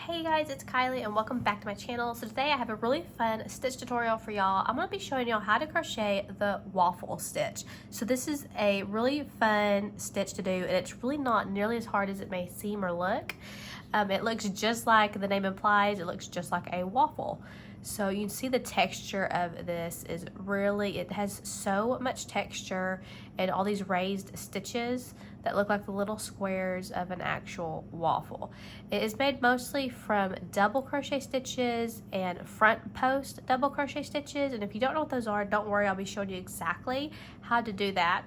Hey guys, it's Kylie and welcome back to my channel. So today I have a really fun stitch tutorial for y'all. I'm going to be showing y'all how to crochet the waffle stitch. So this is a really fun stitch to do, and it's really not nearly as hard as it may seem or look. It looks just like the name implies. It looks just like a waffle. So you can see the texture of this is really, it has so much texture and all these raised stitches that look like the little squares of an actual waffle. It is made mostly from double crochet stitches and front post double crochet stitches. And if you don't know what those are, don't worry, I'll be showing you exactly how to do that.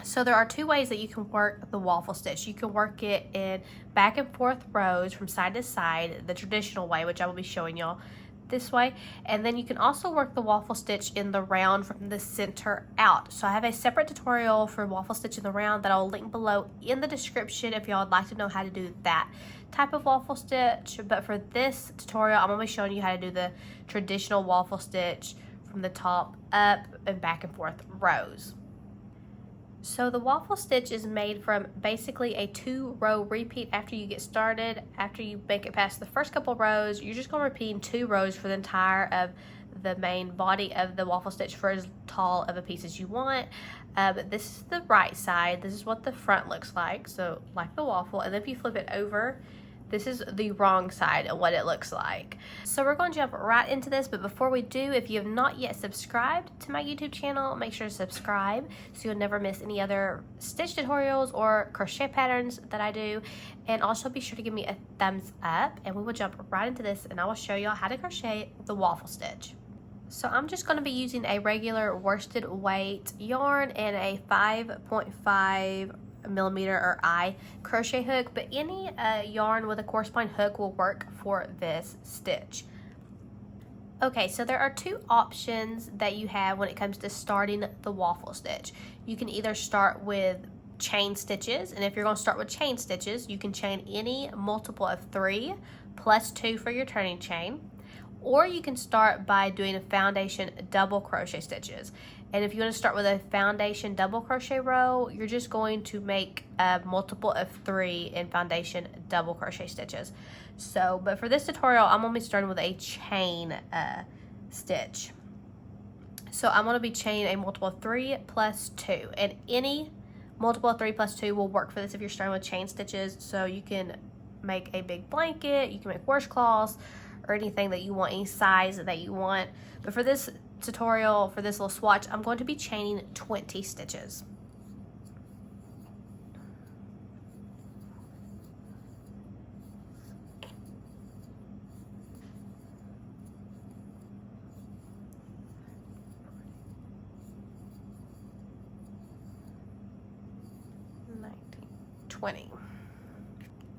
So there are two ways that you can work the waffle stitch. You can work it in back and forth rows from side to side, the traditional way, which I will be showing y'all this way, and then you can also work the waffle stitch in the round from the center out. So I have a separate tutorial for waffle stitch in the round that I'll link below in the description if y'all would like to know how to do that type of waffle stitch. But for this tutorial, I'm going to be showing you how to do the traditional waffle stitch from the top up and back and forth rows. So the waffle stitch is made from basically a 2-row repeat after you get started. After you make it past the first couple rows, you're just going to repeat 2 rows for the entire of the main body of the waffle stitch for as tall of a piece as you want. But this is the right side. This is what the front looks like, so like the waffle. And then if you flip it over, this is the wrong side of what it looks like. So we're going to jump right into this, but before we do, if you have not yet subscribed to my YouTube channel, make sure to subscribe so you'll never miss any other stitch tutorials or crochet patterns that I do. And also be sure to give me a thumbs up, and we will jump right into this, and I will show y'all how to crochet the waffle stitch. So I'm just going to be using a regular worsted weight yarn and a 5.5 millimeter or eye crochet hook, but any yarn with a corresponding hook will work for this stitch. Okay, so there are 2 options that you have when it comes to starting the waffle stitch. You can either start with chain stitches, and if you're going to start with chain stitches, you can chain any multiple of 3 plus 2 for your turning chain, or you can start by doing a foundation double crochet stitches. And if you want to start with a foundation double crochet row, you're just going to make a multiple of 3 in foundation double crochet stitches. So, but for this tutorial, I'm going to be starting with a chain stitch. So I'm going to be chaining a multiple of 3 plus 2, and any multiple of 3 plus 2 will work for this if you're starting with chain stitches. So you can make a big blanket, you can make washcloths, or anything that you want, any size that you want. But for this tutorial, for this little swatch, I'm going to be chaining 20 stitches.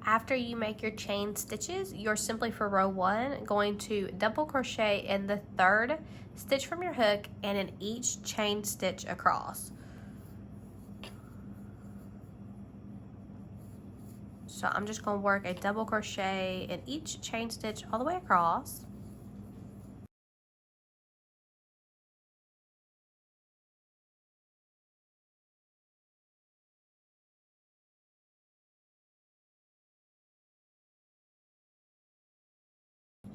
After you make your chain stitches, you're simply for row 1 going to double crochet in the 3rd stitch from your hook and in each chain stitch across. So I'm just going to work a double crochet in each chain stitch all the way across.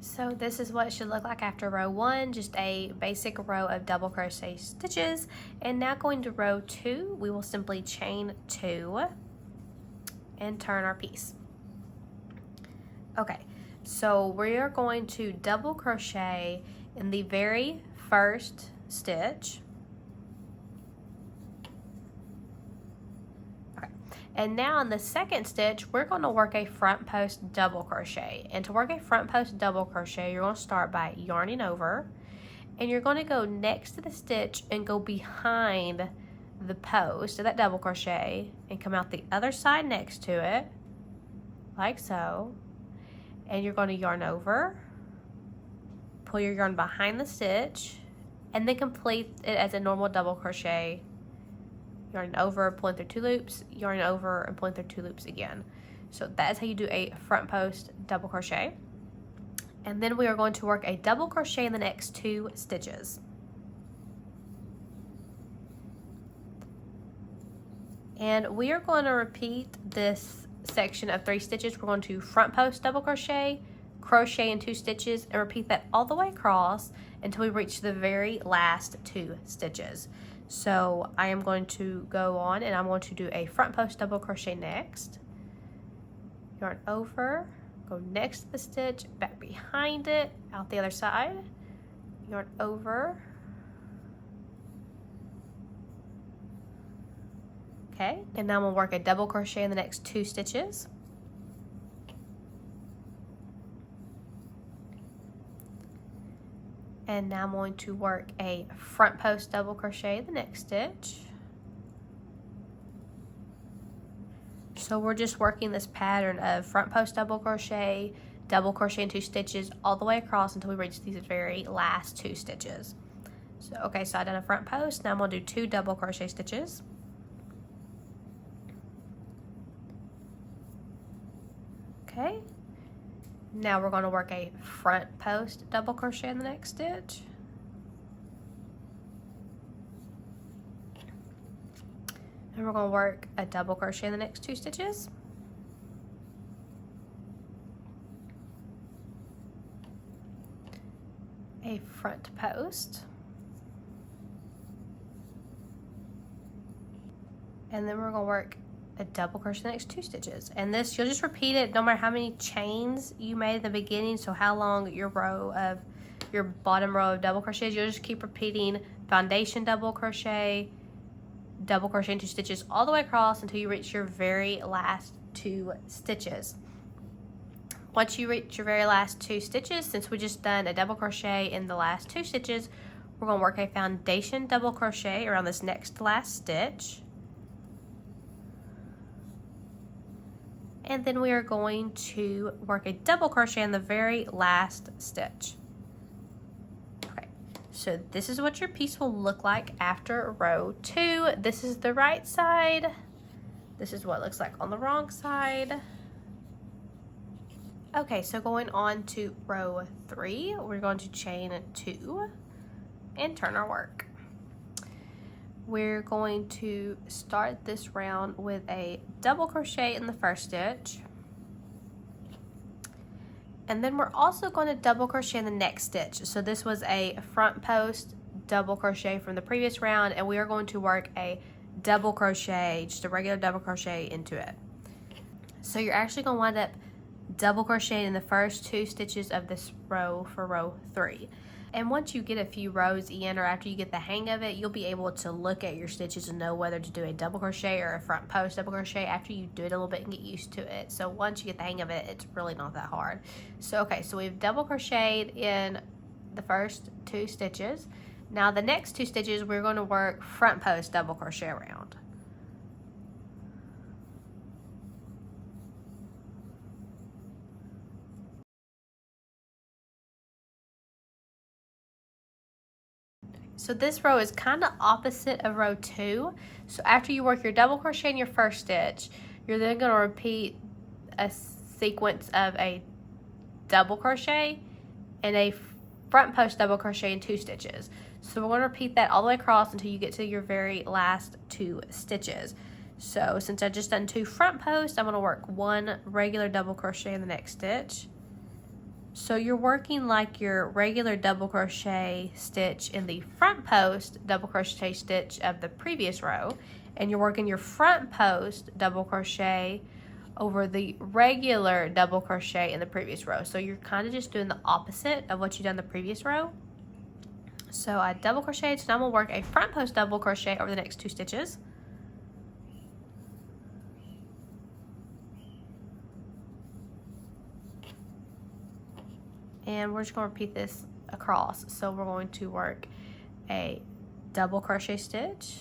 So this is what it should look like after row 1, just a basic row of double crochet stitches. And now going to row 2, we will simply chain 2 and turn our piece. Okay, so we are going to double crochet in the very first stitch. And now in the second stitch, we're going to work a front post double crochet. And to work a front post double crochet, you're going to start by yarning over, and you're going to go next to the stitch and go behind the post of that double crochet and come out the other side next to it, like so. And you're going to yarn over, pull your yarn behind the stitch, and then complete it as a normal double crochet. Yarning over, pulling through 2 loops, yarning over, and pulling through 2 loops again. So that is how you do a front post double crochet. And then we are going to work a double crochet in the next 2 stitches. And we are going to repeat this section of 3 stitches, we're going to front post double crochet in 2 stitches, and repeat that all the way across until we reach the very last 2 stitches. So I am going to go on and I'm going to do a front post double crochet next, yarn over, go next to the stitch, back behind it, out the other side, yarn over. Okay, and now I'm going to work a double crochet in the next 2 stitches. And now I'm going to work a front post double crochet in the next stitch. So we're just working this pattern of front post double crochet in 2 stitches all the way across until we reach these very last 2 stitches. So okay, so I've done a front post. Now I'm going to do 2 double crochet stitches. Okay, now we're going to work a front post double crochet in the next stitch. And we're going to work a double crochet in the next 2 stitches. A front post. And then we're going to work a double crochet in the next 2 stitches. And this, you'll just repeat it no matter how many chains you made at the beginning, so how long your bottom row of double crochets. You'll just keep repeating foundation double crochet in 2 stitches all the way across until you reach your very last 2 stitches. Once you reach your very last 2 stitches, since we just done a double crochet in the last 2 stitches, we're going to work a foundation double crochet around this next to last stitch. And then we are going to work a double crochet in the very last stitch. Okay, so this is what your piece will look like after row 2. This is the right side. This is what it looks like on the wrong side. Okay, so going on to row 3, we're going to chain 2 and turn our work. We're going to start this round with a double crochet in the first stitch, and then we're also going to double crochet in the next stitch. So this was a front post double crochet from the previous round, and we are going to work a double crochet, just a regular double crochet into it. So you're actually going to wind up double crocheting in the first 2 stitches of this row for row 3. And once you get a few rows in, or after you get the hang of it, you'll be able to look at your stitches and know whether to do a double crochet or a front post double crochet after you do it a little bit and get used to it. So once you get the hang of it, it's really not that hard. So okay, so we've double crocheted in the first 2 stitches. Now the next 2 stitches, we're going to work front post double crochet around. So this row is kind of opposite of row 2. So after you work your double crochet in your first stitch, you're then going to repeat a sequence of a double crochet and a front post double crochet in 2 stitches. So we're going to repeat that all the way across until you get to your very last 2 stitches. So since I just done 2 front posts, I'm going to work 1 regular double crochet in the next stitch. So you're working like your regular double crochet stitch in the front post double crochet stitch of the previous row, and you're working your front post double crochet over the regular double crochet in the previous row. So you're kind of just doing the opposite of what you done the previous row. So I double crocheted, so now I'm going to work a front post double crochet over the next 2 stitches. And we're just going to repeat this across. So we're going to work a double crochet stitch,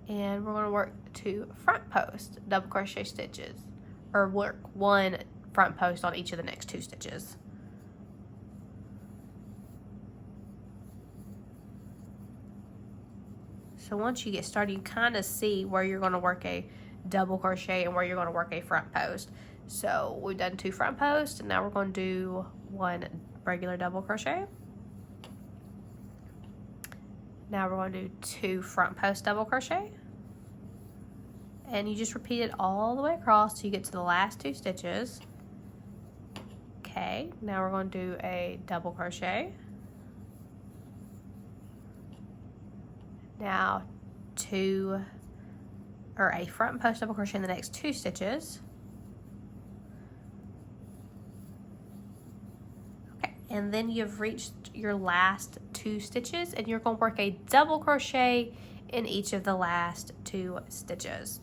and we're going to work 2 front post double crochet stitches, or work 1 front post on each of the next 2 stitches. So once you get started, you kind of see where you're going to work a double crochet and where you're going to work a front post. So we've done 2 front posts, and now we're going to do 1 regular double crochet. Now we're going to do 2 front post double crochet and you just repeat it all the way across till you get to the last 2 stitches. Okay, now we're going to do a double crochet. Now a front post double crochet in the next 2 stitches. Okay, and then you've reached your last 2 stitches, and you're going to work a double crochet in each of the last 2 stitches.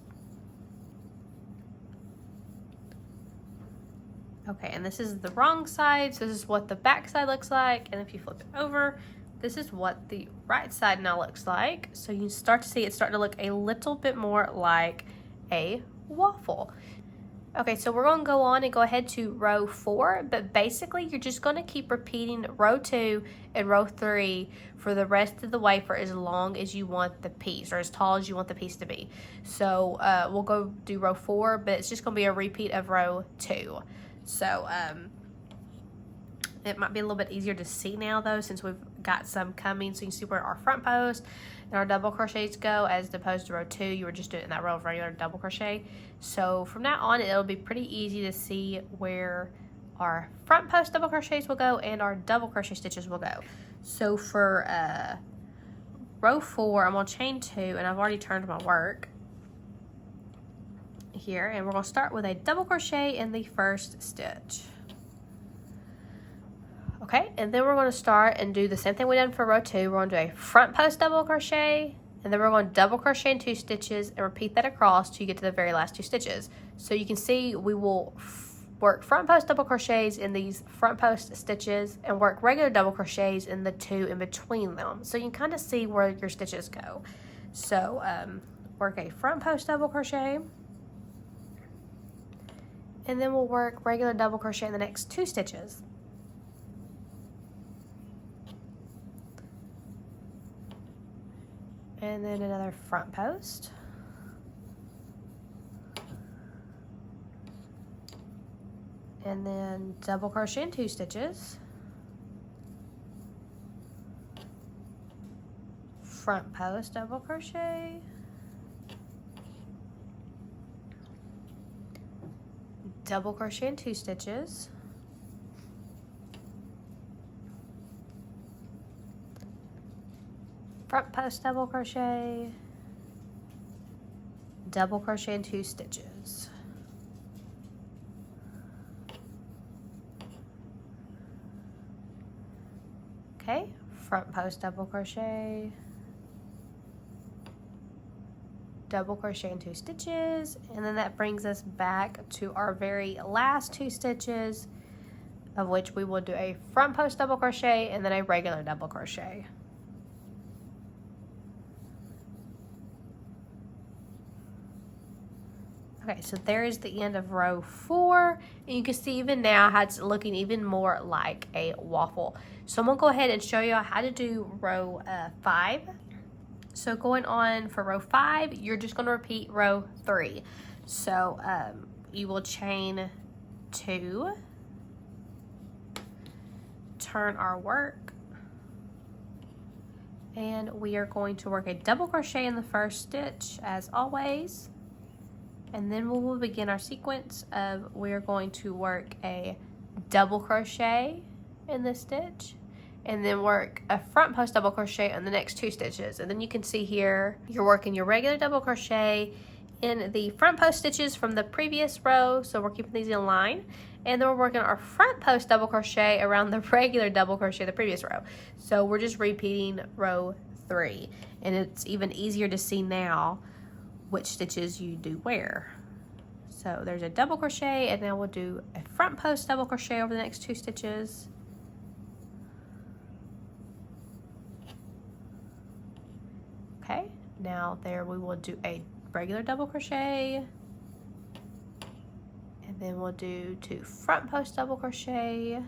Okay, and this is the wrong side, so this is what the back side looks like, and if you flip it over, this is what the right side now looks like. So you start to see it's starting to look a little bit more like a waffle. Okay, so we're going to go on and go ahead to row 4, but basically you're just going to keep repeating row 2 and row 3 for the rest of the way for as long as you want the piece, or as tall as you want the piece to be. So we'll go do row 4, but it's just going to be a repeat of row 2. So it might be a little bit easier to see now though, since we've got some coming, so you can see where our front post and our double crochets go, as opposed to row 2 you were just doing that row of regular double crochet. So from now on it'll be pretty easy to see where our front post double crochets will go and our double crochet stitches will go. So for row 4 I'm going to chain 2, and I've already turned my work here, and we're going to start with a double crochet in the first stitch. Okay, and then we're going to start and do the same thing we done for row 2. We're going to do a front post double crochet, and then we're going to double crochet in 2 stitches and repeat that across till you get to the very last 2 stitches. So you can see we will work front post double crochets in these front post stitches and work regular double crochets in the 2 in between them. So you can kind of see where your stitches go. So work a front post double crochet, and then we'll work regular double crochet in the next 2 stitches. And then another front post. And then double crochet in 2 stitches. Front post double crochet. Double crochet in 2 stitches. Front post double crochet, double crochet in 2 stitches. Okay, front post double crochet, double crochet in 2 stitches, and then that brings us back to our very last 2 stitches, of which we will do a front post double crochet and then a regular double crochet. Okay, so there is the end of row 4, and you can see even now how it's looking even more like a waffle. So I'm going to go ahead and show you how to do row 5. So going on for row 5, you're just going to repeat row 3. So you will chain 2, turn our work, and we are going to work a double crochet in the first stitch as always. And then we will begin our sequence of we're going to work a double crochet in this stitch, and then work a front post double crochet in the next 2 stitches. And then you can see here you're working your regular double crochet in the front post stitches from the previous row, so we're keeping these in line, and then we're working our front post double crochet around the regular double crochet the previous row. So we're just repeating row 3, and it's even easier to see now which stitches you do where. So there's a double crochet, and now we'll do a front post double crochet over the next 2 stitches. Okay, now there we will do a regular double crochet, and then we'll do 2 front post double crochet.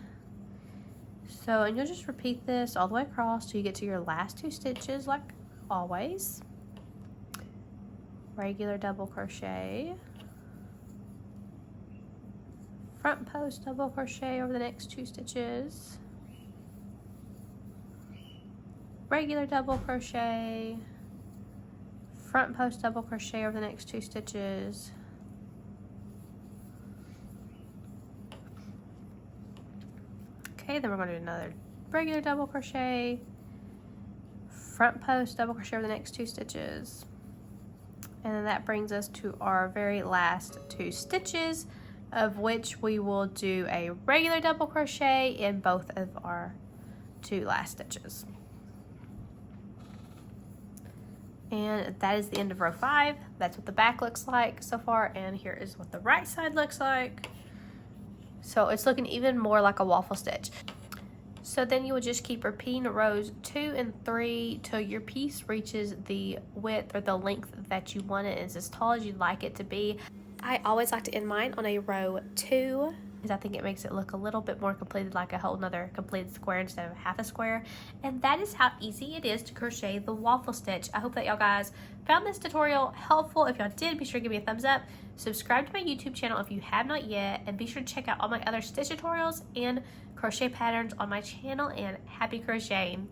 So, and you'll just repeat this all the way across till you get to your last 2 stitches like always. Regular double crochet, front post double crochet over the next 2 stitches, regular double crochet, front post double crochet over the next 2 stitches. Okay, then we're going to do another regular double crochet, front post double crochet over the next 2 stitches, and then that brings us to our very last 2 stitches, of which we will do a regular double crochet in both of our 2 last stitches. And that is the end of row 5. That's what the back looks like so far, and here is what the right side looks like. So it's looking even more like a waffle stitch. So then you will just keep repeating rows 2 and 3 till your piece reaches the width or the length that you want it. It's as tall as you'd like it to be. I always like to end mine on a row 2, because I think it makes it look a little bit more completed, like a whole nother completed square instead of half a square. And that is how easy it is to crochet the waffle stitch. I hope that y'all guys found this tutorial helpful. If y'all did, be sure to give me a thumbs up. Subscribe to my YouTube channel if you have not yet, and be sure to check out all my other stitch tutorials and crochet patterns on my channel, and happy crocheting.